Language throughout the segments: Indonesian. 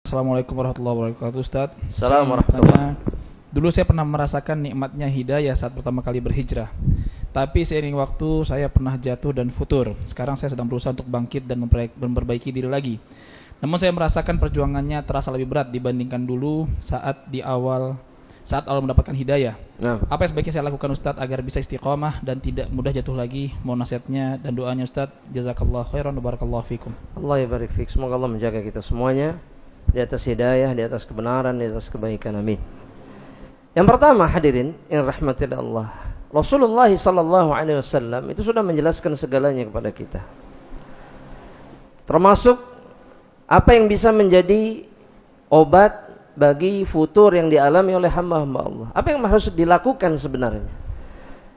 Assalamualaikum warahmatullahi wabarakatuh, Ustaz. Assalamualaikum warahmatullahi. Dulu saya pernah merasakan nikmatnya hidayah saat pertama kali berhijrah. Tapi seiring waktu saya pernah jatuh dan futur. Sekarang saya sedang berusaha untuk bangkit dan memperbaiki diri lagi. Namun saya merasakan perjuangannya terasa lebih berat dibandingkan dulu saat awal mendapatkan hidayah. Apa yang sebaiknya saya lakukan, Ustaz, agar bisa istiqomah dan tidak mudah jatuh lagi? Mohon nasihatnya dan doanya, Ustaz. Jazakallahu khairan wa barakallahu fikum. Allah yabarik fik. Semoga Allah menjaga kita semuanya di atas hidayah, di atas kebenaran, di atas kebaikan. Amin. Yang pertama, hadirin yang rahmati Allah, Rasulullah sallallahu alaihi wasallam itu sudah menjelaskan segalanya kepada kita. Termasuk apa yang bisa menjadi obat bagi futur yang dialami oleh hamba-hamba Allah. Apa yang harus dilakukan sebenarnya?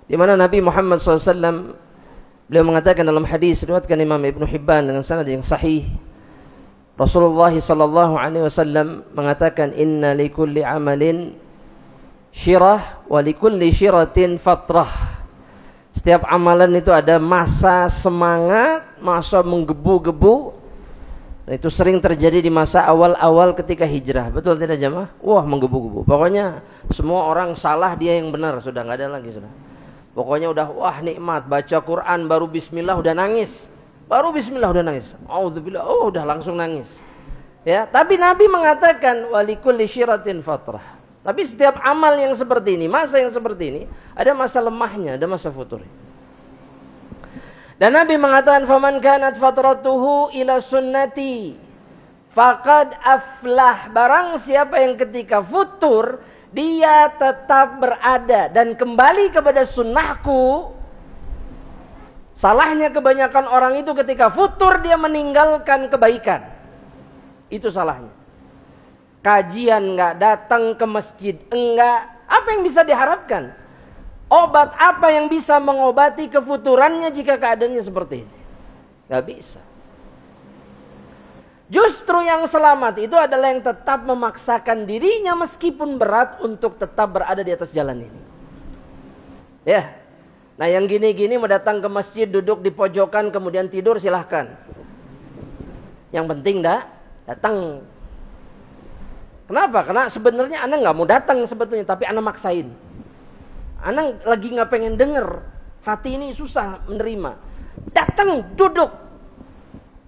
Di mana Nabi Muhammad SAW beliau mengatakan dalam hadis riwayatkan Imam Ibnu Hibban dengan sanad yang sahih, Rasulullah sallallahu alaihi wasallam mengatakan, inna likulli amalin syirah wa likulli syiratin fatrah. Setiap amalan itu ada masa semangat, masa menggebu-gebu. Dan itu sering terjadi di masa awal-awal ketika hijrah. Betul tidak jemaah? Wah, menggebu-gebu. Pokoknya semua orang salah, dia yang benar, sudah enggak ada lagi sudah. Pokoknya udah wah nikmat, baca Quran baru bismillah udah nangis. Baru bismillah udah nangis. Auzubillah, udah langsung nangis. Ya, tapi Nabi mengatakan walikulli syiratin fatrah. Tapi setiap amal yang seperti ini, masa yang seperti ini, ada masa lemahnya, ada masa futur. Dan Nabi mengatakan faman kanat fatratuhu ila sunnati faqad aflah. Barang siapa yang ketika futur dia tetap berada dan kembali kepada sunnahku. Salahnya kebanyakan orang itu ketika futur dia meninggalkan kebaikan. Itu salahnya. Kajian enggak, datang ke masjid enggak. Apa yang bisa diharapkan? Obat apa yang bisa mengobati kefuturannya jika keadaannya seperti ini? Enggak bisa. Justru yang selamat itu adalah yang tetap memaksakan dirinya meskipun berat untuk tetap berada di atas jalan ini. Ya. Nah, yang gini-gini mau datang ke masjid, duduk di pojokan, kemudian tidur, silahkan. Yang penting datang. Kenapa? Karena sebenarnya Anda nggak mau datang sebetulnya, tapi Anda maksain. Anda lagi nggak pengen denger, hati ini susah menerima. Datang, duduk.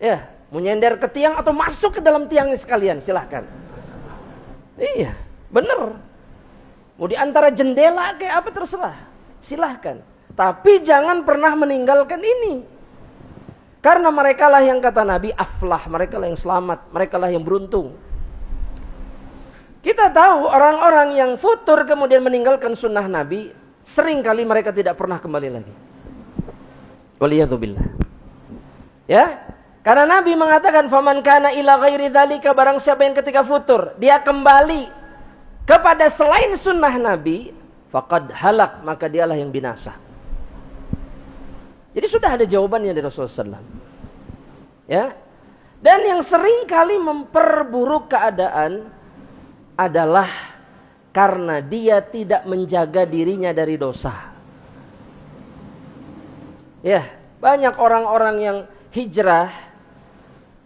Ya, mau nyender ke tiang atau masuk ke dalam tiangnya sekalian, silahkan. Iya, bener. Mau di antara jendela kayak apa terserah, silahkan. Tapi jangan pernah meninggalkan ini. Karena merekalah yang kata Nabi aflah, merekalah yang selamat, merekalah yang beruntung. Kita tahu orang-orang yang futur kemudian meninggalkan sunnah Nabi, seringkali mereka tidak pernah kembali lagi. Waliyadzubillah. Ya, karena Nabi mengatakan faman kana ila ghairi dzalika, barang siapa yang ketika futur dia kembali kepada selain sunnah Nabi, faqad halak, maka dialah yang binasa. Jadi sudah ada jawabannya dari Rasulullah SAW. Ya. Dan yang sering kali memperburuk keadaan adalah karena dia tidak menjaga dirinya dari dosa. Ya, banyak orang-orang yang hijrah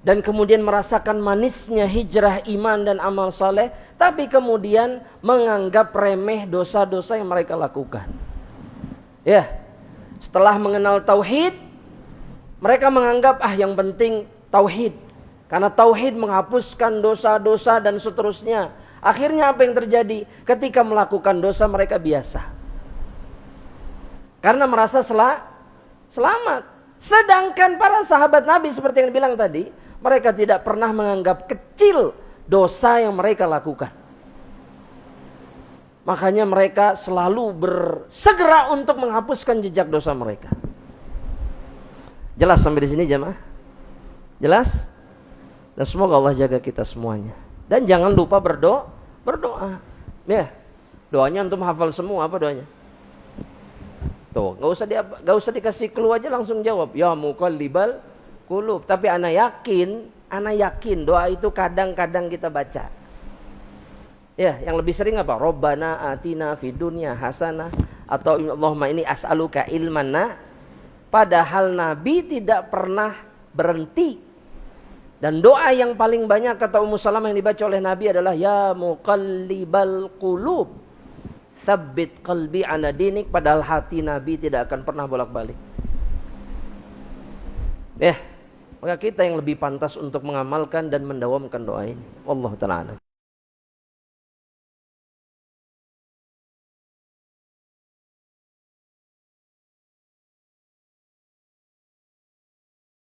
dan kemudian merasakan manisnya hijrah iman dan amal saleh, tapi kemudian menganggap remeh dosa-dosa yang mereka lakukan. Ya. Setelah mengenal tauhid, mereka menganggap yang penting tauhid. Karena tauhid menghapuskan dosa-dosa dan seterusnya. Akhirnya apa yang terjadi? Ketika melakukan dosa mereka biasa. Karena merasa selamat. Sedangkan para sahabat Nabi seperti yang dibilang tadi, mereka tidak pernah menganggap kecil dosa yang mereka lakukan. Makanya mereka selalu bersegera untuk menghapuskan jejak dosa mereka. Jelas sampai di sini jemaah? Jelas? Dan semoga Allah jaga kita semuanya. Dan jangan lupa berdoa. Ya. Doanya antum hafal semua, apa doanya? Tuh, enggak usah dikasih clue aja langsung jawab. Ya muqallibal qulub. Tapi ana yakin doa itu kadang-kadang kita baca. Ya, yang lebih sering apa? Rabbana atina fid dunya hasanah atau Allahumma inni as'aluka ilman. Padahal Nabi tidak pernah berhenti Dan doa yang paling banyak kata Ummu Salamah yang dibaca oleh Nabi adalah ya muqallibal qulub tsabbit qalbi ala dinik, padahal hati Nabi tidak akan pernah bolak-balik. Maka kita yang lebih pantas untuk mengamalkan dan mendawamkan doa ini. Wallahu ta'ala.